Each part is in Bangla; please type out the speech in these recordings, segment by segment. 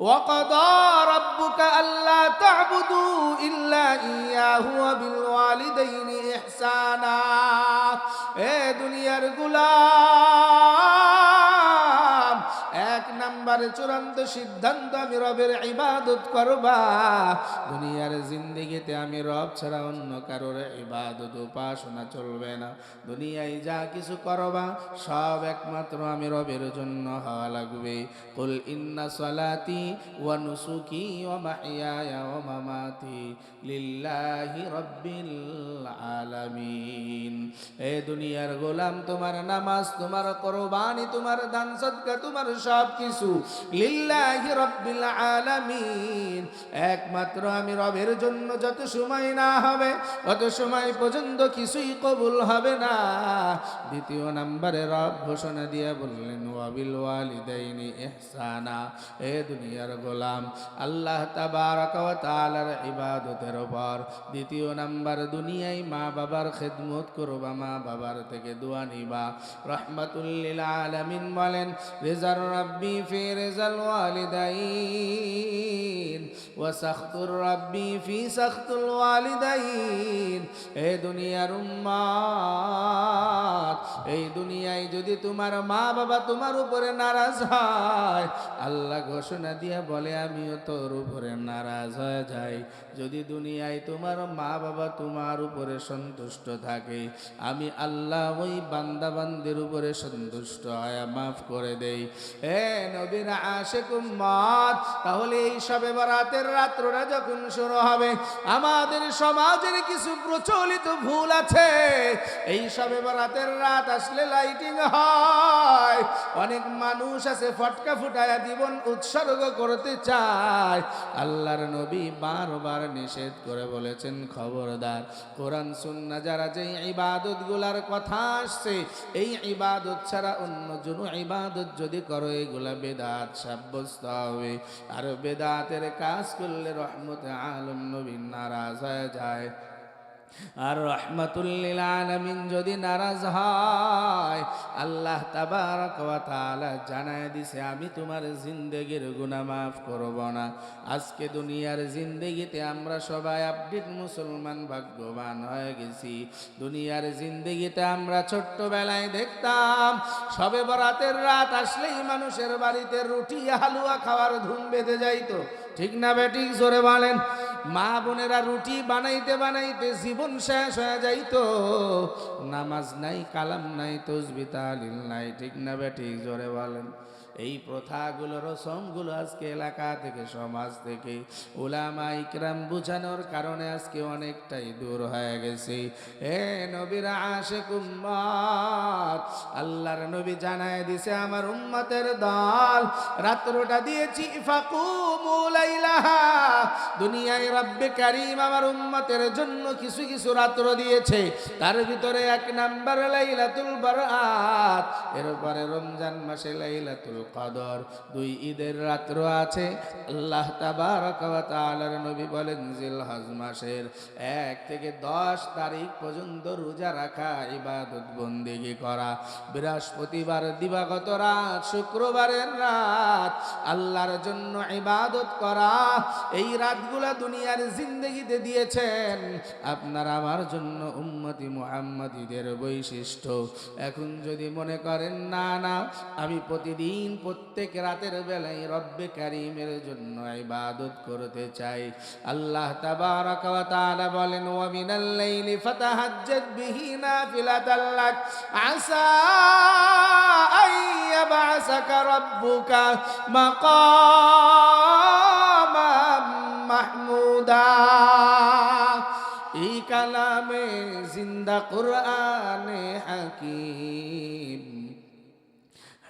وقضى ربك ألا تعبدوا إلا إياه وبالوالدين إحسانا এ দুনিয়ার গোলাম এক নম্বরে চূড়ান্ত সিদ্ধান্ত আমি রবের ইবাদত করবা দুনিয়ার জিন্দেগিতে আমি রব ছাড়া অন্য কারোর ইবাদত উপাসনা চলবে না দুনিয়ায় যা কিছু করবা সব একমাত্র আমি রবের জন্য হওয়া লাগবে কুল ইন্না সালাতি ওয়া নুসুকি ওয়া মাহইয়ায়া ওয়া মামাতি লিল্লাহি রাব্বিল আলামিন এ দুনিয়ার গোলাম তোমার নামাজ তোমার কুরবানি তোমার দান সদকা তোমার সব কিছু লিল্লাহি রাব্বিল আলামিন একমাত্র আমি রবের জন্য যত সময় না হবে তত সময় পর্যন্ত কিছুই কবুল হবে না দ্বিতীয় নম্বরে রব ঘোষণা দিয়ে বললেন ওয়াবিল ওয়ালিদাইনি ইহসানা এ দুনিয়ার গোলাম আল্লাহ তাবারক ওয়া তাআলার ইবাদতের উপর দ্বিতীয় নাম্বার দুনিয়ায় মা বাবার খেদমত করবা মা বাবার থেকে দোয়া নিবা রাহমাতুল লিল আলামিন বলেন রিজার রাব্বি ফি রিজাল ওয়ালিদাইন ওয়া সাখতুর রাব্বি ফি সাখতুল ওয়ালিদাইন এ দুনিয়ার উম্মত এই দুনিয়ায় যদি তোমার মা বাবা তোমার উপরে নারাজ হয় আল্লাহ ঘোষণা দিয়ে বলে আমিও তোর উপরে নারাজ হয়ে যাই যদি দুনিয়ায় তোমার মা বাবা তোমার উপরে সন্তুষ্ট থাকে আমি আল্লাহ ওই বান্দা বান্দির উপরে সন্তুষ্ট হয় মাফ করে দেই এ নবীর আশিক উম্মত তাহলে এই শবে বরাতের রাতটা যখন শুরু হবে আমাদের সমাজের কিছু প্রচলিত ভুল আছে এই শবে বরাতের রাত আসলে লাইটিং হয় অনেক মানুষ আছে ফটকা ফুটায়া জীবন উৎসর্গ করতে চায় আল্লাহর নবী বারবার নিষেধ করে বলেছেন খবরদার কোরআন সুন্নাহ যারা যে ইবাদত গুলার কথা আসছে এই ইবাদত ছাড়া অন্য কোনো ইবাদত যদি করো এগুলা বেদাত সাব্যস্ত হবে আর বেদাতের কাজ করলে রহমতে আলম নবী নারাজ হয়ে যায় আর রাহমাতুল লিল আলামিন যদি নারাজ হয় আল্লাহ তাবারক ওয়া তাআলা জানায় দিছে আমি তোমার জিন্দেগির গুনাহ মাফ করব না আজকে দুনিয়ার জিন্দেগিতে আমরা সবাই আপডেট মুসলমান ভাগ্যবান হয়ে গেছি দুনিয়ার জিন্দেগিতে আমরা ছোট্টবেলায় দেখতাম শবে বরাতের রাত আসলেই মানুষের বাড়িতে রুটি হালুয়া খাওয়ার ধুম বেঁধে যাইতো ঠিক না বেঠিক জোরে বলেন মা বোনেরা রুটি বানাইতে বানাইতে জীবন শেষ হয়ে যাইতো নামাজ নাই কালাম নাই তাসবিহ তাহলিল নাই ঠিক না বেঠিক জোরে বলেন এই প্রথাগুলো রসমগুলো আজকে এলাকা থেকে সমাজ থেকে উলামা ইকরাম বুঝানোর কারণে আজকে অনেকটাই দূর হয়ে গেছে হে নবীর আশিক উম্মত আল্লাহর নবী জানায় দিছে আমার উম্মতের দল রাত্রটা দিয়েছি ফাকুমু লাইলাহা দুনিয়ায় রব্বে কারীম আমার উম্মতের জন্য কিছু কিছু রাত্র দিয়েছে তার ভিতরে এক নাম্বার লাইলাতুল বারাত এরপরে রমজান মাসে লাইলাতুল কদর দুই ঈদের রাত্র আছে আল্লাহ তাবারক ওয়া তাআলার নবী বলেন জিলহজ মাসের 1 থেকে 10 তারিখ পর্যন্ত রোজা রাখা ইবাদত বন্দেগী করা বৃহস্পতিবার দিবাগত রাত শুক্রবারের রাত আল্লাহর জন্য ইবাদত করা এই রাতগুলা দুনিয়ার জিন্দেগিতে দিয়েছেন আপনার আমার জন্য উম্মতি মুহাম্মাদীদের বৈশিষ্ট্য এখন যদি মনে করেন না না আমি প্রতিদিন প্রত্যেক রাতের বেলায় রব্বে কারীমের জন্য ইবাদত করতে চাই আল্লাহ তাবারক ওয়া তাআলা বলেন ওয়া মিনাল লাইলি ফাতাহাজ্জাদ বিহি নাফিলাতাল লাক আসা আইয়াবআসাকা রাব্বুকা মাকামাম মাহমুদা এই কালামে জিন্দা কুরআনে হাকিম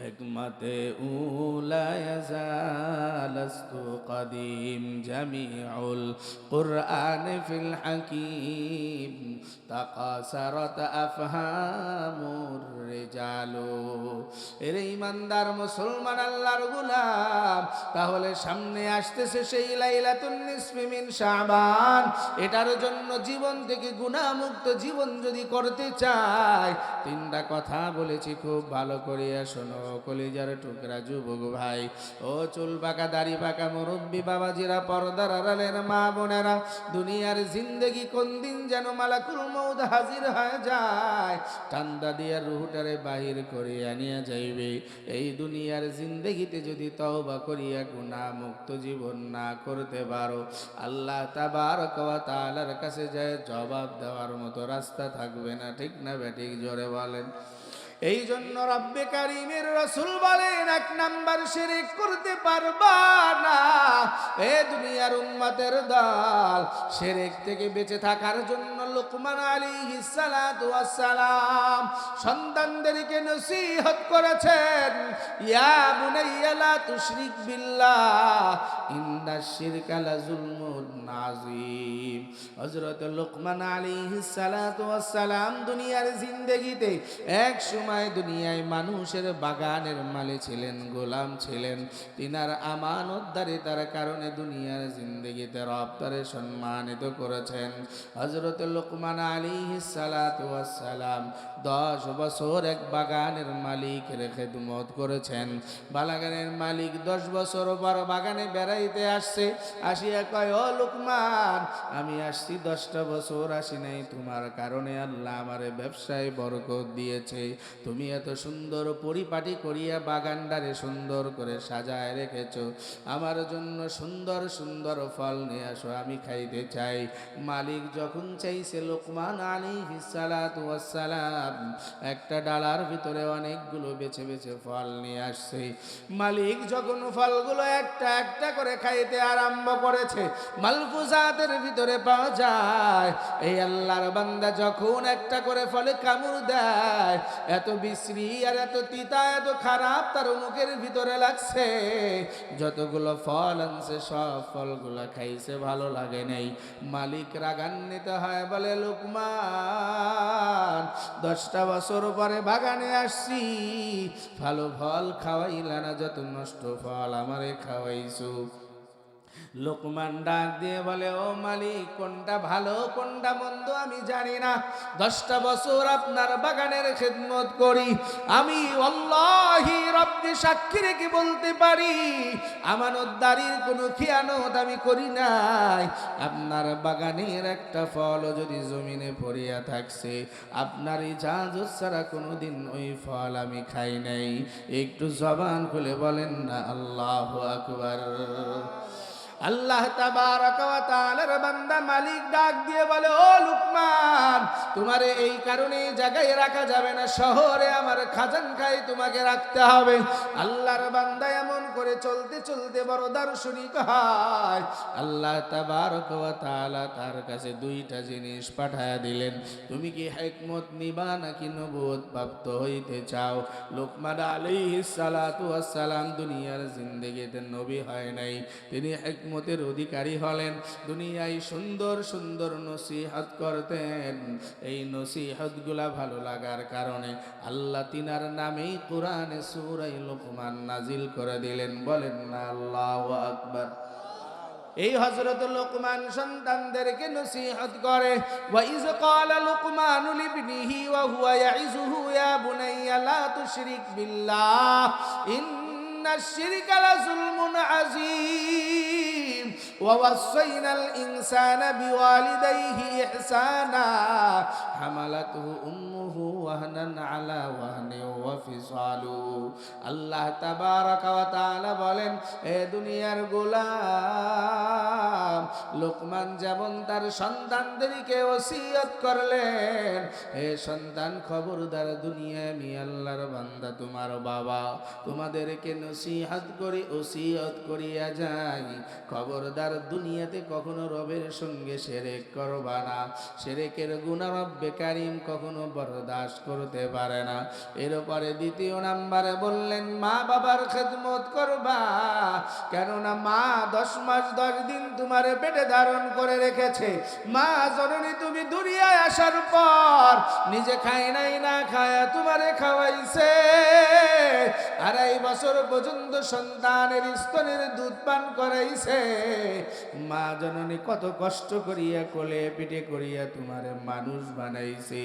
হিকমতে উলা ইয়াজালস্তু কদিম জামিউল কুরআন ফিল হাকিম তাকাসারাত আফহামুর রিজালু এরে ইমানদার মুসলমান আল্লাহর গোলাম তাহলে সামনে আসতেছে সেই লাইলাতুন নিসফি মিন শাবান এটার জন্য জীবন থেকে গুনাহমুক্ত জীবন যদি করতে চাই তিনটা কথা বলেছি খুব ভালো করে শোনো কলিজা কলিজার টুকরা যুবক ভাই, ও চুল পাকা দাড়ি পাকা মুরব্বী বাবাজিরা, পর্দার আড়ালের মা বোনেরা, দুনিয়ার জিন্দেগি কোন দিন যেন মালাকুল মউত হাজির হয়ে যায়, ঠান্ডা দিয়া রুহটারে বাহির করিয়া নিয়ে যাইবে। এই দুনিয়ার জিন্দেগিতে যদি তওবা করিয়া গুনাহ মুক্ত জীবন না করতে পারো, আল্লাহ তাবারক ওয়া তাআলার কাছে যায় জবাব দেওয়ার মতো রাস্তা থাকবে না। ঠিক না বেঠিক? জোরে বলেন। এই জন্য রব্বে কারীমের রাসূল বলেন, এক নাম্বার শিরক করতে পারবা না এ দুনিয়ার উম্মতের দল। শিরক থেকে বেঁচে থাকার জন্য লোকমান আলাইহিস সালাতু ওয়াস সালাম সন্তানদেরকে নসিহত করেছেন, ইয়া বুনাইয়া লা তুশরিক বিল্লাহ ইন্নাশ শিরকা লাযুলমুন আযীম। হযরত লোকমান আলাইহিস সালাতু ওয়াস সালাম দুনিয়ার জিন্দেগিতে এক সময় দুনিয়ায় মানুষের বাগানের মালিক ছিলেন, গোলাম ছিলেন। তিনার আমানতদারিতার কারণে দুনিয়ার জিন্দেগিতে রব তারে সম্মানিত করেছেন। হযরত লোকমান আলাইহিস সালাতু ওয়াস সালাম 10 বছর এক বাগানের মালিকের খেদমত করেছেন। বাগানের মালিক 10 বছর পর বাগানে বেড়াইতে আসছে, আসিয়া কয়, ও লোকমান, আমি আসছি 10টা বছর আসি নাই, তোমার কারণে আল্লাহ আমারে ব্যবসায় বরকত দিয়েছে। তুমি এত সুন্দর পরিপাটি করিয়া বাগানটারে সুন্দর করে সাজায় রেখেছো, আমার জন্য সুন্দর সুন্দর ফল নিয়ে আসো, আমি খাইতে চাই। মালিক যখন চাইছে, লোকমান আলাইহিস সালাতু ওয়াস সালাম একটা ডালার ভিতরে অনেকগুলো বেছে বেছে ফল নিয়ে আসছে। মালিক যখন ফলগুলো একটা একটা করে খাইতে আরম্ভ করেছে, মালফুজাতের ভিতরে পাওয়া যায় এই আল্লাহর বান্দা যখন একটা করে ফলে কামড় দেয়, এত বিশ্রী আর এত তিতা এত খারাপ তার মুখের ভিতরে লাগছে। যতগুলো ফল আনছে সব ফলগুলো খাইছে, ভালো লাগে নাই। মালিক রাগান্বিত হয়, বলে, লোকমান, 10টা বছর পরে বাগানে আসছি, ভালো ফল খাওয়াইলা না, যত নষ্ট ফল আমারে খাওয়াইছো। লোকমান ডাক দিয়ে বলে, ও মালিক, কোনটা ভালো কোনটা মন্দ আমি জানি না, 10টা বছর আপনার বাগানের খেদমত করি, আমি আল্লাহি রব্বি সাক্ষী রেখে বলতে পারি আমানতদারির কোনো খিয়ানত আমি করি নাই। আপনার বাগানের একটা ফল যদি জমিনে পড়িয়া থাকছে, আপনার ইজাজত ছাড়া কোনোদিন ওই ফল আমি খাই নাই। একটু জবান খুলে বলেন না আল্লাহু আকবার। আল্লাহ তাবারক ওয়া তাআলার বান্দা মালিক ডাক দিয়ে বলে, ও লোকমান, তোমারে এই কারণে জায়গায় রাখা যাবে না, শহরে আমার খাজানখায় তোমাকে রাখতে হবে। আল্লাহর বান্দা এমন করে চলতে চলতে বড় দার্শনিক হয়। আল্লাহ তাবারক ওয়া তাআলা তার কাছে 2টা জিনিস পাঠায়া দিলেন, তুমি কি হিকমত নিবা নাকি নবুয়ত প্রাপ্ত হইতে চাও? লোকমান আলাইহিস সালাতু ওয়াস সালাম দুনিয়ার জিন্দেগিতে নবী হয় নাই, তিনি হিকমতের অধিকারী হলেন। দুনিয়ায় সুন্দর সুন্দর নসিহত করতেন। এই নসিহতগুলা ভালো লাগার কারণে আল্লাহ তিনার নামেই কোরআনে সূরা লোকমান নাজিল করে দিলেন। বলেন না আল্লাহু আকবার। এই হযরত লোকমান সন্তানদেরকে নসিহত করে, ওয়া ইয ক্বালা লুকমানু লিবনিহি ওয়া হুয়া ইয়াইযুহু ইয়া বুনাইয়া লা তুশরিক বিল্লাহ ইন্নাশ শিরকা লাযুলমুন আযীম ওয়া ওয়াসাইনাল ইনসানা বিওয়ালিদাইহি ইহসানা হামালাতুহু উম্মুহু ওয়াহনান আলা ওয়াহনিন ওয়া ফিসালুহু। আল্লাহ তাবারক ওয়া তাআলা বলেন, এ দুনিয়ার গোলাম, লোকমান যেমন তার সন্তানদেরকে ওসিয়ত করলেন, হে সন্তান, খবরদার, দুনিয়া আমি আল্লাহর বান্দা তোমার বাবা তোমাদেরকে নসিহত করি ওসিয়ত করিয়া যাই, খবরদার দুনিয়াতে কখনো রবের সঙ্গে শিরক করবা না। শিরকের গুনাহ রব্বে কারীম কখনো বরদাস্ত করতে পারে না। এরপরে 2য় নাম্বারে বললেন, মা বাবার খেদমত করবা, কেননা মা 10 মাস 10 দিন তোমারে পেটে ধারণ করে রেখেছে। মা জননী তুমি দুনিয়ায় আসার পর নিজে খাই নাই, না খায়া তোমারে খাওয়াইছে। 2.5 বছর পর্যন্ত সন্তানের স্তনের দুধ পান করাইছে। মা জননী কত কষ্ট করিয়া কোলে পিঠে করিয়া তোমারে মানুষ বানাইছে।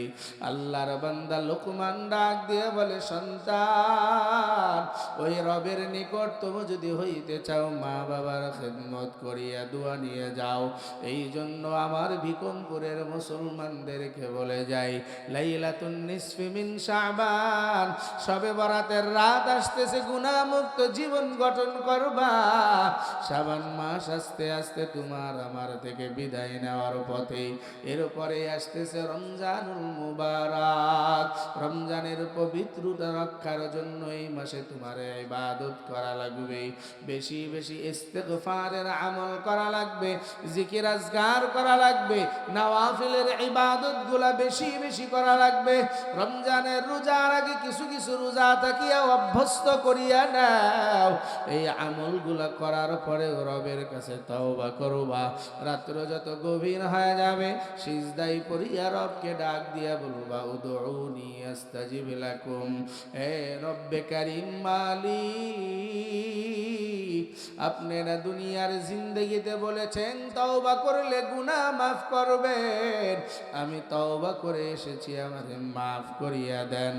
আল্লাহর বান্দা লোকমান ডাক দিয়ে বলে, সন্তান ওই রবের নিকট তুমি যদি হইতে চাও, মা বাবার খেদমত করিয়া দোয়া নিয়ে যাও। এই জন্য আমার বিকমপুরের মুসলমানদেরকে বলে যাই, লাইলাতুন নিসফি মিন শাবান, শবে বরাতের রাত আসতেছে, গুনাহমুক্ত জীবন গঠন করবা। শাবান মাস আস্তে আস্তে তোমার আমার থেকে বিদায় নেওয়ার পথে। এরপরে আসতেছে রমজানুল মুবারক। রমজানের পবিত্রতা রক্ষার জন্য এই মাসে তোমার ইবাদত করা লাগবে, বেশি বেশি ইস্তিগফারের আমল করা লাগবে, জিকির আজকার করা লাগবে, নওয়াফিলের ইবাদতগুলা বেশি বেশি করা লাগবে। রমজানের রোজার আগে কিছু কিছু রোজা থাকিয়া অভ্যস্ত করিয়া নাও। এই আমলগুলা করার পরে রবের কাছে তওবা করবা। রাত্র যত গভীর হয়ে যাবে, সিজদায় পড়িয়া রবকে ডাক দিয়া বলবা, উদউনি আস্তাজিব লাকুম। হে রব্বে কারীম মালিক, আপনারা দুনিয়ার জিন্দেগিতে বলেছেন তওবা করলে গুনাহ মাফ করবেন। আমি তওবা করে এসেছি, আমাকে মাফ করিয়া দেন।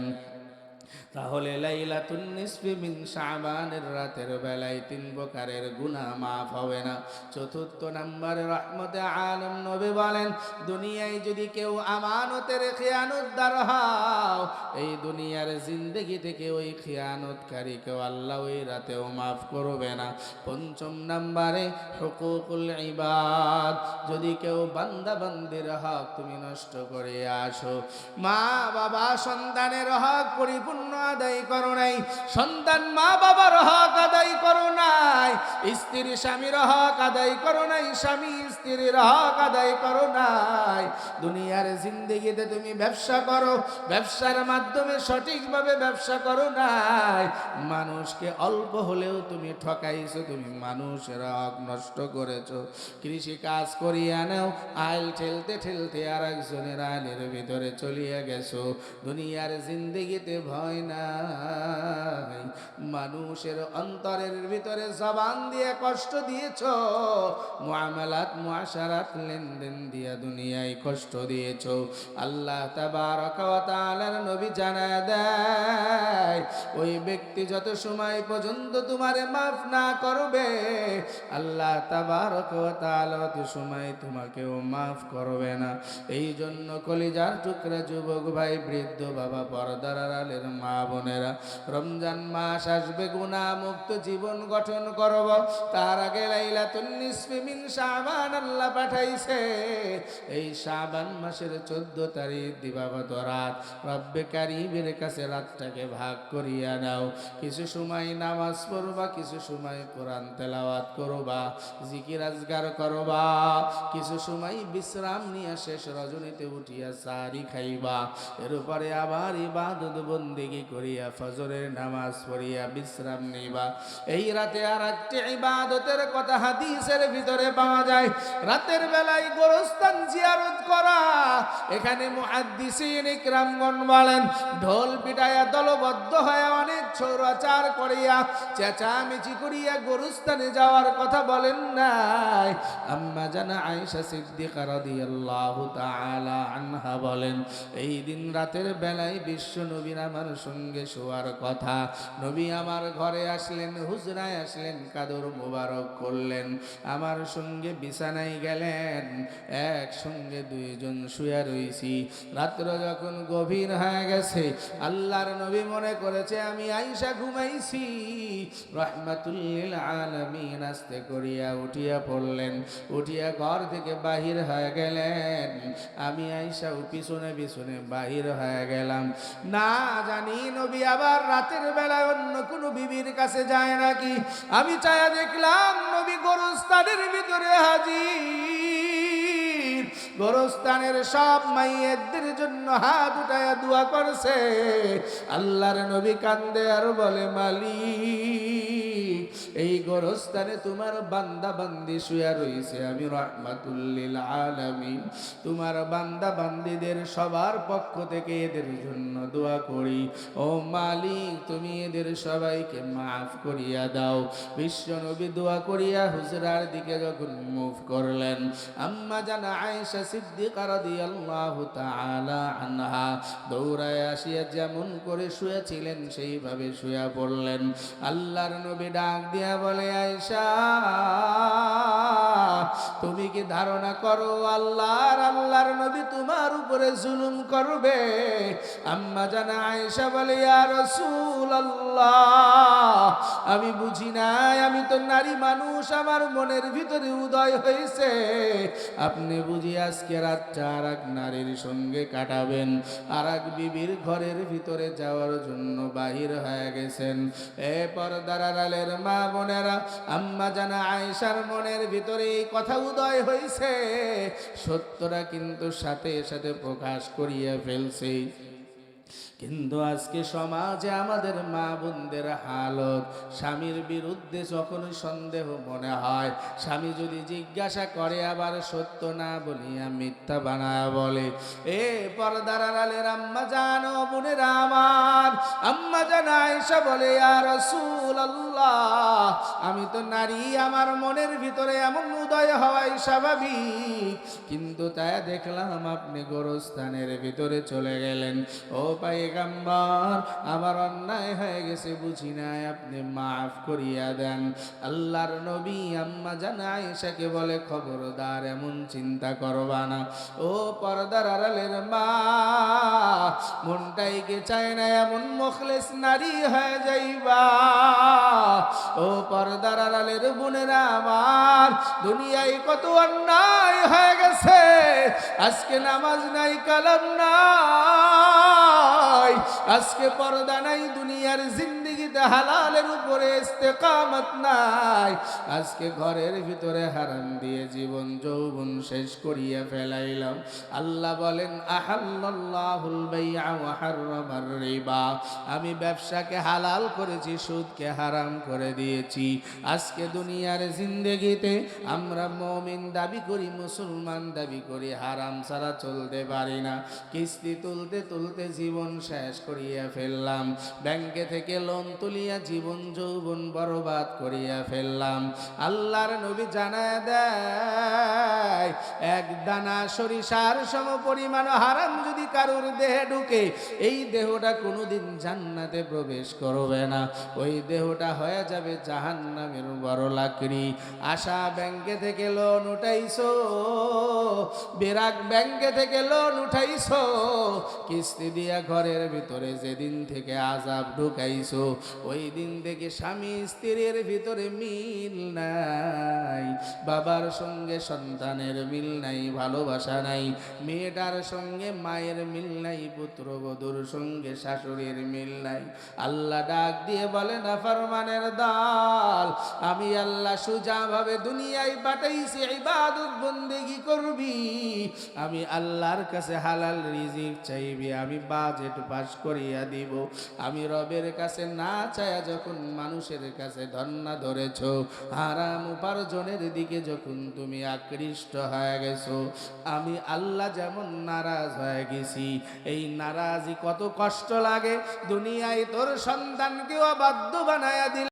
তাহলে লাইলাতুন নিসফি মিন শাবানের রাতের বেলায় 3 প্রকারের গুনাহ মাফ হবে না। চতুর্থ নম্বরে রহমতে আলম নবী বলেন, দুনিয়ায় যদি কেউ আমানতের খেয়ানতদার হও, এই দুনিয়ার জিন্দেগি থেকে ওই খেয়ানতকারীকেও আল্লাহ ওই রাতেও মাফ করবে না। পঞ্চম নম্বরে হুকুকুল ইবাদ, যদি কেউ বান্দা বান্দির হক তুমি নষ্ট করে আসো, মা বাবা সন্তানের হক পরিপূর্ণ আদায় করো নাই, সন্তান মা বাবার হক আদায় করো নাই, স্ত্রী স্বামীর হক আদায় করো নাই, স্বামী স্ত্রীর হক আদায় করো নাই। দুনিয়ার জিন্দেগিতে তুমি ব্যবসা করো, ব্যবসার মাধ্যমে সঠিকভাবে ব্যবসা করো নাই, মানুষকে অল্প হলেও তুমি ঠকাইছো, তুমি মানুষের হক নষ্ট করেছো। কৃষি কাজ করিয়া নাও, আইল ঠেলতে ঠেলতে আর একজনের আইলের ভিতরে চলিয়া গেছো। দুনিয়ার জিন্দেগিতে ভয় নাই, মানুষের অন্তরের ভিতরে জবান দিয়ে কষ্ট দিয়েছো, মুআমালাত মুআশারাত লেনদেন দিয়া দুনিয়ায় কষ্ট দিয়েছো। আল্লাহ তাবারক ওয়া তাআলার নবী জানায় দেয়, ওই ব্যক্তি যত সময় পর্যন্ত তোমারে মাফ না করবে, আল্লাহ তাবারক ওয়া তাআলা তত সময় তোমাকেও মাফ করবে না। এই জন্য কলিজার টুকরা যুবক ভাই, বৃদ্ধ বাবা, পর্দার আড়ালের মা বোনেরা, রমজান মাস আসবে, গুনাহ মুক্ত জীবন গঠন করব, তার আগে লাইলাতুন নিসফি মিন শাবান আল্লাহ পাঠাইছে। এই শাবান মাসের 14 তারিখ দিবাগত রাত, রব্বে কারীমের কাছে রাতটাকে ভাগ করিয়া নাও। কিছু সময় নামাজ পড়বা, কিছু সময় কোরআন তেলাওয়াত করবা, জিকির আজগার করবা, কিছু সময় বিশ্রাম নিয়ে শেষ রজনীতে উঠিয়া সারি খাইবা। এর উপরে আবার ইবাদত বন্দেগী করিয়া ফজরের নামাজ পড়িয়া বিশ্রাম নিবা। এই রাতে আর একটি ইবাদতের কথা হাদিসের ভিতরে পাওয়া যায়, রাতের বেলায় গোরস্থান জিয়ারত করা। এখানে মুহাদ্দিসিন ইকরামগণ বলেন, ঢোল পিটায়া দলবদ্ধ হয়ে অনেক ছৌরাচার করিয়া চেঁচামেচি করিয়া গোরস্থানে যাওয়ার কথা বলেন নাই। আম্মা জানা আয়েশা সিদ্দিকা রাদিয়াল্লাহু তাআলা আনহা বলেন, এই দিন রাতের বেলায় বিশ্ব নবীর আমার সঙ্গে শোয়ার কথা। নবী আমার ঘরে আসলেন, হুজরায় আসলেন, কাদর মোবারক করলেন, আমার সঙ্গে বিছানায় গেলেন, একসঙ্গে দুইজন শুয়ে রইছি। রাত্র যখন গভীর হয়ে গেছে, আল্লাহর নবী মনে করেছে আমি আয়েশা ঘুমাইছি। রাহমাতুল লিল আলামিন আস্তে করিয়া উঠিয়া পড়লেন, উঠিয়া ঘর থেকে বাহির হয়ে গেলেন। আমি আয়েশা পিছনে পিছনে বাহির হয়ে গেলাম। না জানি নবী আবার রাতের বেলায় অন্য কোনো বিবির কাছে যায় নাকি। আমি চায়া দেখলাম নবী গোরস্থানের ভিতরে হাজির। গোরস্থানের সব মাইয়েদের জন্য হাত উঠায়া দোয়া করছে। আল্লাহর নবী কান্দে আর বলে, মালিক এই গোরস্থানে তোমার বান্দা বান্দি শুয়া রইছে, আমি রাহমাতুল লিল আলামিন তোমার বান্দা বান্দিদের সবার পক্ষ থেকে এদের জন্য দোয়া করি। ও মালিক, তুমি এদের সবাইকে মাফ করিয়া দাও। বিশ্ব নবী দোয়া করিয়া হুজরার দিকে যখন মুভ করলেন, আম্মা জানা আয়েশা সিদ্দিকা রাদিয়াল্লাহু তাআলা আনহা দৌড়ায় আসিয়া যেমন করে শুয়েছিলেন সেইভাবে শুয়া পড়লেন। আল্লাহর নবী ডাক দিয়া বলে, আয়েশা, তুমি কি ধারণা করো আল্লাহর নবী তোমার উপরে জুলুম করবে? আম্মা জানা আয়েশা বলে, ইয়া রাসূলুল্লাহ, আমি বুঝি নাই, আমি তো নারী মানুষ, আমার মনের ভিতরে উদয় হয়েছে আপনি বুঝি আজকে রাতটা আর এক নারীর সঙ্গে কাটাবেন, আর এক বিবির ঘরের ভিতরে যাওয়ার জন্য বাহির হয়ে গেছেন। এ পর্দার আড়ালের মা বোনেরা, আম্মা জানা আয়েশার মনের ভিতরে এই কথা উদয় হয়েছে, সত্যটা কিন্তু সাথে সাথে প্রকাশ করিয়া ফেলছে। কিন্তু আজকে সমাজে আমাদের মা বোনদের হালত, স্বামীর বিরুদ্ধে যখন সন্দেহ মনে হয়, স্বামী যদি জিজ্ঞাসা করে আবার সত্য না বলিয়া মিথ্যা বানায় বলে। এ পর্দার আড়ালের আম্মা জান ও বোনেরা আমার, আম্মা জান আয়েশা বলে, ইয়া রাসূলুল্লাহ, আমি তো নারী, আমার মনের ভিতরে এমন উদয় হওয়াই স্বাভাবিক, কিন্তু তাই দেখলাম আপনি গোরস্থানের ভিতরে চলে গেলেন। ও পয়গম্বর, আমার অন্যায় হয়ে গেছে, বুঝি নাই, আপনি মাফ করিয়া দেন। আল্লাহর নবী আম্মা জান আয়েশাকে বলে, খবরদার এমন চিন্তা করবা না। ও পর্দার আড়ালের মা, মনটাইকে চায় না এমন মুখলেস নারী হয়ে যাইবা। ও পর্দার আড়ালের বোনেরা আমার, দুনিয়ায় কত অন্যায় হয়ে গেছে, আজকে নামাজ নাই, কালাম নাই, আজকে পর্দা নাই, দুনিয়ার জিন্দেগিতে হালালের উপরে ইস্তেকামত নাই, আজকে ঘরের ভিতরে হারাম দিয়ে জীবন যৌবন শেষ করিয়া ফেলাইলাম। আল্লাহ বলেন, আহাল্লাল্লাহুল বাই'a ওয়া হাররামার রিবা, আমি ব্যবসাকে হালাল করেছি, সুদকে হারাম করে দিয়েছি। আজকে দুনিয়ার জিন্দেগিতে আমরা মুমিন দাবি করি, মুসলমান দাবি করি, হারাম ছাড়া চলতে পারি না। কিস্তি তুলতে তুলতে জীবন শেষ করিয়া ফেললাম, ব্যাংকে থেকে লোন তুলিয়া জীবন যৌবন বরবাদ করিয়া ফেললাম। আল্লাহর নবী জানায় দেয়, এক দানা সরিষার সম পরিমাণ হারাম যদি কারুর দেহে ঢুকে, এই দেহটা কোনোদিন জান্নাতে প্রবেশ করবে না, ওই দেহটা হয়ে যাবে জাহান্নামের বড় লাকড়ি। আশা ব্যাংকে থেকে লোন উঠাইছো, বেরাক ব্যাংকে থেকে লোন উঠাইছো, কিস্তি দিয়া ঘরের ভিতরে যেদিন থেকে আযাব ঢুকাইছো, ওই দিন থেকে স্বামী স্ত্রীর ভিতরে মিল নাই, বাবার সঙ্গে সন্তানের মিল নাই, ভালোবাসা নাই, মেয়েটার সঙ্গে মায়ের মিল নাই, পুত্রবধূর সঙ্গে শাশুড়ির মিল নাই। আল্লাহ ডাক দিয়ে বলে, নাফরমানের দল, আমি আল্লাহ সোজাভাবে দুনিয়ায় পাঠাইছি, ইবাদত বন্দেগি করবি, আমি আল্লাহর কাছে হালাল রিজিক চাইবি, আমি বাজেট পাস করিয়া দিব। আমি রবের কাছে না চায়া যখন মানুষের কাছে ধন্না ধরেছ, হারাম উপার্জনের দিকে যখন তুমি আকৃষ্ট হয়ে গেছো, আমি আল্লাহ যেমন নারাজ হয়ে গেছি, এই নারাজি কত কষ্ট লাগে। দুনিয়ায় তোর সন্তানকেও বাধ্য বানায়া দিল।